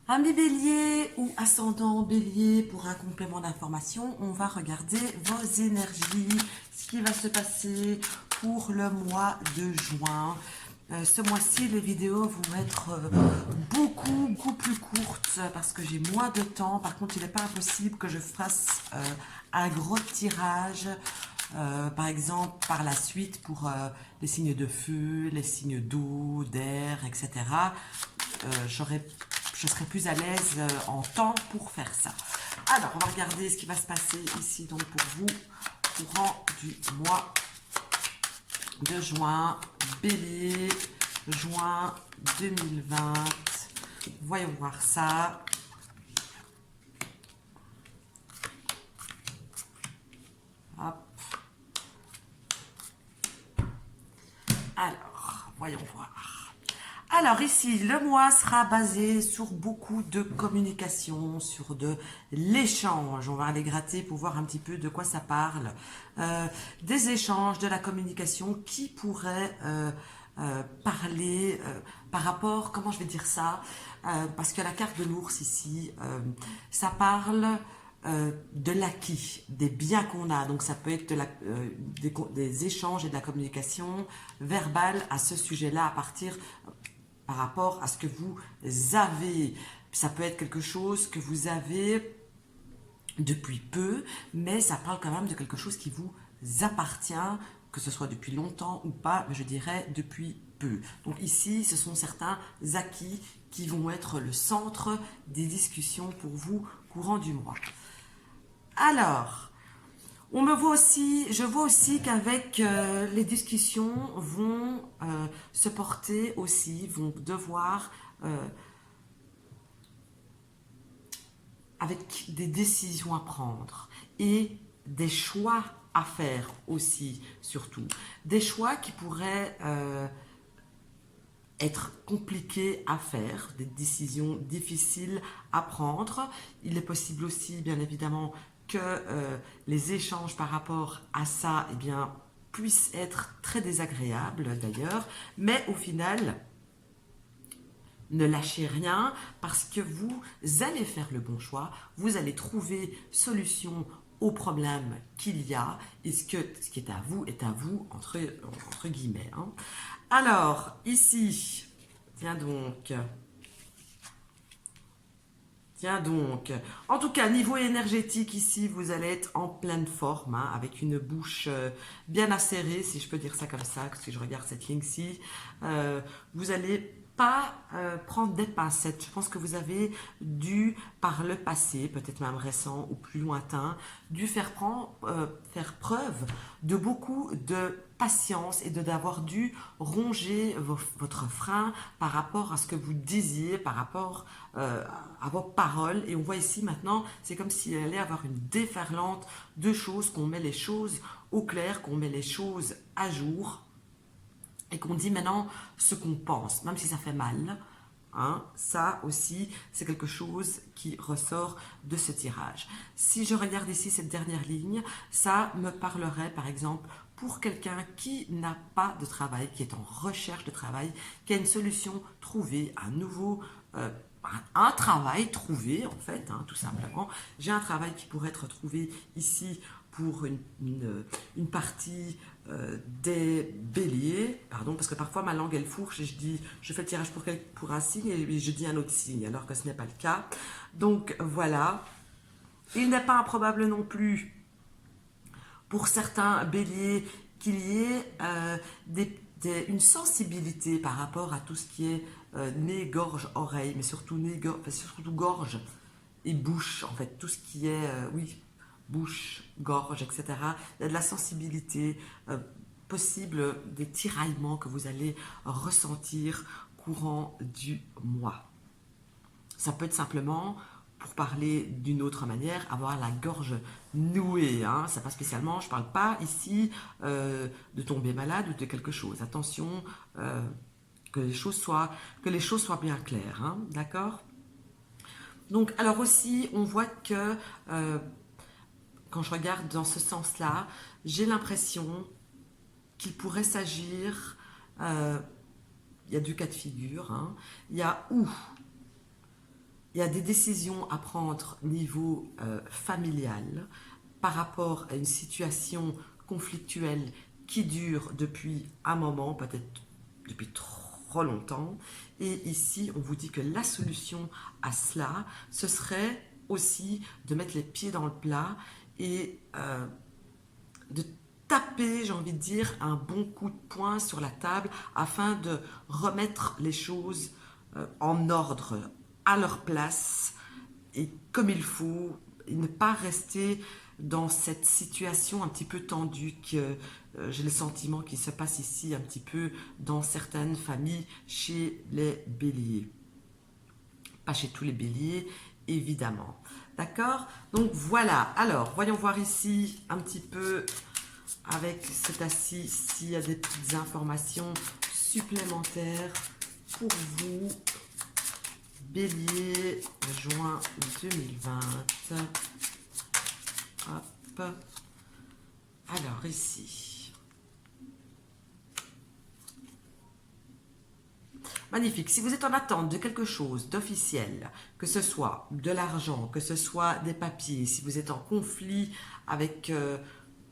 Amis Bélier ou ascendant Bélier, pour un complément d'information, on va regarder vos énergies, ce qui va se passer pour le mois de juin. Ce mois-ci, les vidéos vont être beaucoup plus courtes parce que j'ai moins de temps. Par contre, il n'est pas impossible que je fasse un gros tirage, par exemple, par la suite pour les signes de feu, les signes d'eau, d'air, etc. Je serai plus à l'aise en temps pour faire ça. Alors, on va regarder ce qui va se passer ici donc pour vous, courant du mois de juin, Bélier, juin 2020. Voyons voir ça. Hop. Alors, voyons voir. Alors ici, le mois sera basé sur beaucoup de communication, sur de l'échange. On va aller gratter pour voir un petit peu de quoi ça parle. Des échanges, de la communication qui pourrait parler par rapport, comment je vais dire ça, parce que la carte de l'ours ici, ça parle de l'acquis, des biens qu'on a. Donc ça peut être des échanges et de la communication verbale à ce sujet-là, à partir par rapport à ce que vous avez. Ça peut être quelque chose que vous avez depuis peu, mais ça parle quand même de quelque chose qui vous appartient, que ce soit depuis longtemps ou pas, mais je dirais depuis peu. Donc ici, ce sont certains acquis qui vont être le centre des discussions pour vous courant du mois. Alors, je vois aussi qu'avec les discussions vont se porter aussi, vont devoir, avec des décisions à prendre et des choix à faire aussi, surtout. Des choix qui pourraient être compliqués à faire, des décisions difficiles à prendre. Il est possible aussi, bien évidemment, que les échanges par rapport à ça, eh bien, puissent être très désagréables d'ailleurs, mais au final, ne lâchez rien parce que vous allez faire le bon choix, vous allez trouver solution aux problèmes qu'il y a et ce qui est à vous entre guillemets. Hein. Alors, ici, tiens donc, en tout cas, niveau énergétique, ici, vous allez être en pleine forme, hein, avec une bouche bien acérée, si je peux dire ça comme ça, si je regarde cette ligne-ci. Vous allez pas prendre des pincettes. Je pense que vous avez dû, par le passé, peut-être même récent ou plus lointain, dû faire preuve de beaucoup de patience et d'avoir dû ronger votre frein par rapport à ce que vous disiez, par rapport à vos paroles. Et on voit ici maintenant, c'est comme s'il allait avoir une déferlante de choses, qu'on met les choses au clair, qu'on met les choses à jour et qu'on dit maintenant ce qu'on pense, même si ça fait mal. Hein, ça aussi, c'est quelque chose qui ressort de ce tirage. Si je regarde ici cette dernière ligne, ça me parlerait par exemple pour quelqu'un qui n'a pas de travail, qui est en recherche de travail, qui a une solution trouvée, un travail trouvé en fait, hein, tout simplement. J'ai un travail qui pourrait être trouvé ici pour une partie des béliers, pardon, parce que parfois ma langue elle fourche et je fais le tirage pour un signe et je dis un autre signe, alors que ce n'est pas le cas. Donc voilà, il n'est pas improbable non plus pour certains béliers qu'il y ait une sensibilité par rapport à tout ce qui est nez, gorge, oreille, mais surtout surtout gorge et bouche, en fait, tout ce qui est, oui, bouche, gorge, etc. Il y a de la sensibilité possible, des tiraillements que vous allez ressentir courant du mois. Ça peut être simplement, pour parler d'une autre manière, avoir la gorge nouée. Hein. Ça pas spécialement, je ne parle pas ici de tomber malade ou de quelque chose. Attention, que les choses soient bien claires. Hein. D'accord ? Donc, alors aussi, on voit que quand je regarde dans ce sens-là, j'ai l'impression qu'il pourrait s'agir, il y a deux cas de figure, hein. Il y a où il y a des décisions à prendre niveau familial par rapport à une situation conflictuelle qui dure depuis un moment, peut-être depuis trop longtemps. Et ici, on vous dit que la solution à cela, ce serait aussi de mettre les pieds dans le plat et de taper, j'ai envie de dire, un bon coup de poing sur la table afin de remettre les choses en ordre, à leur place et comme il faut, et ne pas rester dans cette situation un petit peu tendue que j'ai le sentiment qu'il se passe ici un petit peu dans certaines familles chez les béliers. Pas chez tous les béliers, évidemment. D'accord? Donc voilà. Alors, voyons voir ici un petit peu avec cet assis s'il y a des petites informations supplémentaires pour vous. Bélier, juin 2020. Hop. Alors ici. Magnifique. Si vous êtes en attente de quelque chose d'officiel, que ce soit de l'argent, que ce soit des papiers, si vous êtes en conflit avec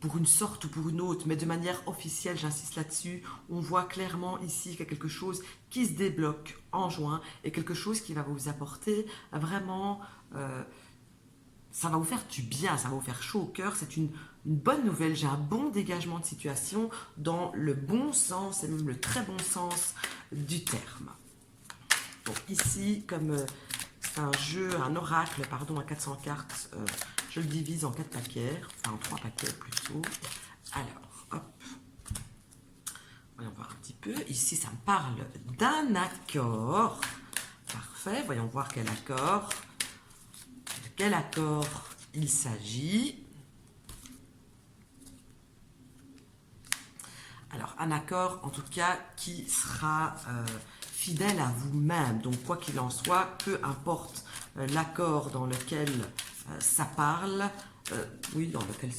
pour une sorte ou pour une autre, mais de manière officielle, j'insiste là-dessus, on voit clairement ici qu'il y a quelque chose qui se débloque en juin et quelque chose qui va vous apporter vraiment, ça va vous faire du bien, ça va vous faire chaud au cœur, c'est une bonne nouvelle, j'ai un bon dégagement de situation dans le bon sens et même le très bon sens du terme. Donc ici, comme c'est un jeu, un oracle, pardon, à 400 cartes, je le divise en 4 paquets, enfin en 3 paquets plutôt. Alors, hop, voyons voir un petit peu. Ici, ça me parle d'un accord. Parfait, voyons voir quel accord. De quel accord il s'agit. Alors, un accord, en tout cas, qui sera fidèle à vous-même. Donc, quoi qu'il en soit, peu importe l'accord dans lequel ça parle, oui, dans lequel,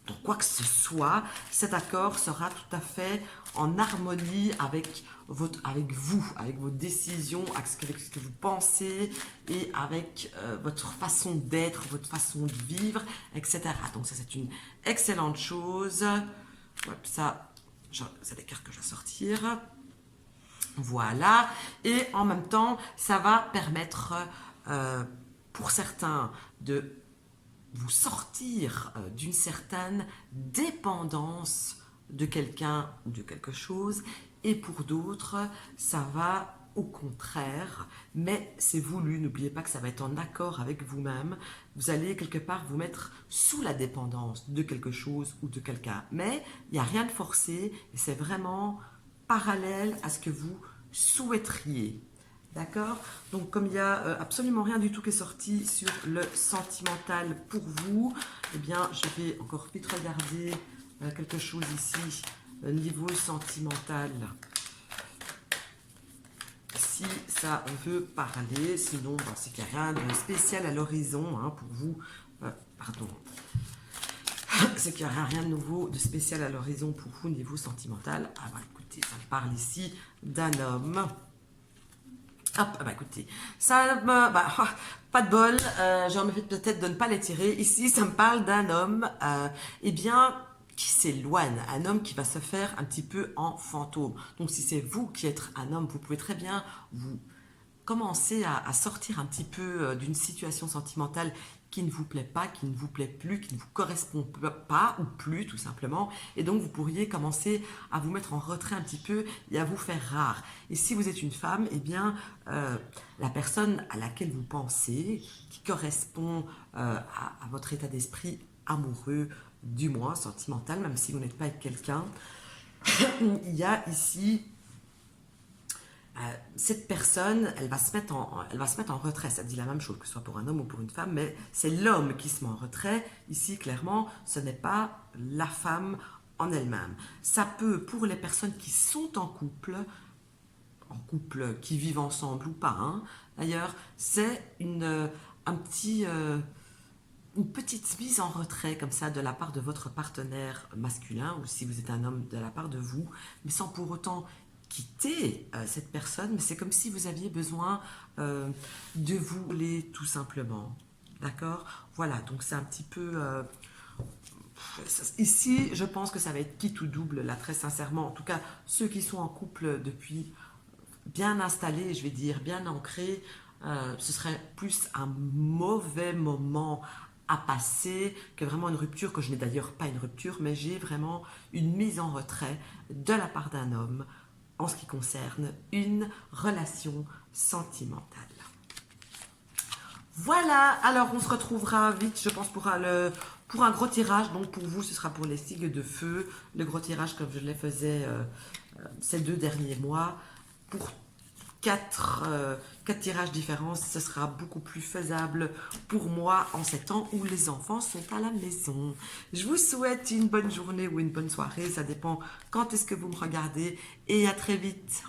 dans quoi que ce soit, cet accord sera tout à fait en harmonie avec vous, avec vos décisions, avec ce que vous pensez et avec votre façon d'être, votre façon de vivre, etc. Donc, ça, c'est une excellente chose. Hop, ça, c'est des cartes que je vais sortir. Voilà, et en même temps, ça va permettre pour certains de vous sortir d'une certaine dépendance de quelqu'un ou de quelque chose, et pour d'autres, ça va au contraire, mais c'est voulu, n'oubliez pas que ça va être en accord avec vous-même, vous allez quelque part vous mettre sous la dépendance de quelque chose ou de quelqu'un, mais il n'y a rien de forcé, et c'est vraiment parallèle à ce que vous souhaiteriez. D'accord? Donc, comme il n'y a absolument rien du tout qui est sorti sur le sentimental pour vous, eh bien, je vais encore vite regarder quelque chose ici, niveau sentimental. Si ça veut parler, sinon, ben, c'est qu'il n'y a rien de spécial à l'horizon hein, pour vous. Pardon. C'est qu'il n'y a rien de nouveau, de spécial à l'horizon pour vous, niveau sentimental. Ah bah écoutez, ça parle ici d'un homme. Hop, bah écoutez, ça me... pas de bol, j'ai envie peut-être de ne pas les tirer. Ici, ça me parle d'un homme, eh bien, qui s'éloigne. Un homme qui va se faire un petit peu en fantôme. Donc, si c'est vous qui êtes un homme, vous pouvez très bien vous commencer à sortir un petit peu d'une situation sentimentale qui ne vous plaît pas, qui ne vous plaît plus, qui ne vous correspond pas ou plus tout simplement. Et donc vous pourriez commencer à vous mettre en retrait un petit peu et à vous faire rare. Et si vous êtes une femme, eh bien la personne à laquelle vous pensez, qui correspond à votre état d'esprit amoureux, du moins sentimental, même si vous n'êtes pas avec quelqu'un, il y a ici cette personne, elle va se mettre en retrait. Ça dit la même chose, que ce soit pour un homme ou pour une femme, mais c'est l'homme qui se met en retrait. Ici, clairement, ce n'est pas la femme en elle-même. Ça peut, pour les personnes qui sont en couple, qui vivent ensemble ou pas, hein, d'ailleurs, c'est une petite mise en retrait comme ça de la part de votre partenaire masculin, ou si vous êtes un homme, de la part de vous, mais sans pour autant quitter cette personne, mais c'est comme si vous aviez besoin de vous voler tout simplement. D'accord? Voilà, donc c'est un petit peu... ici, je pense que ça va être quitte ou double, là, très sincèrement. En tout cas, ceux qui sont en couple depuis bien installés, je vais dire, bien ancrés, ce serait plus un mauvais moment à passer que vraiment une rupture, que je n'ai d'ailleurs pas une rupture, mais j'ai vraiment une mise en retrait de la part d'un homme en ce qui concerne une relation sentimentale. Voilà, alors on se retrouvera vite, je pense, pour un gros tirage. Donc pour vous, ce sera pour les sigles de feu. Le gros tirage, comme je les faisais ces 2 derniers mois. Pour 4 tirages différents, ce sera beaucoup plus faisable pour moi en ces temps où les enfants sont à la maison. Je vous souhaite une bonne journée ou une bonne soirée, ça dépend quand est-ce que vous me regardez, et à très vite.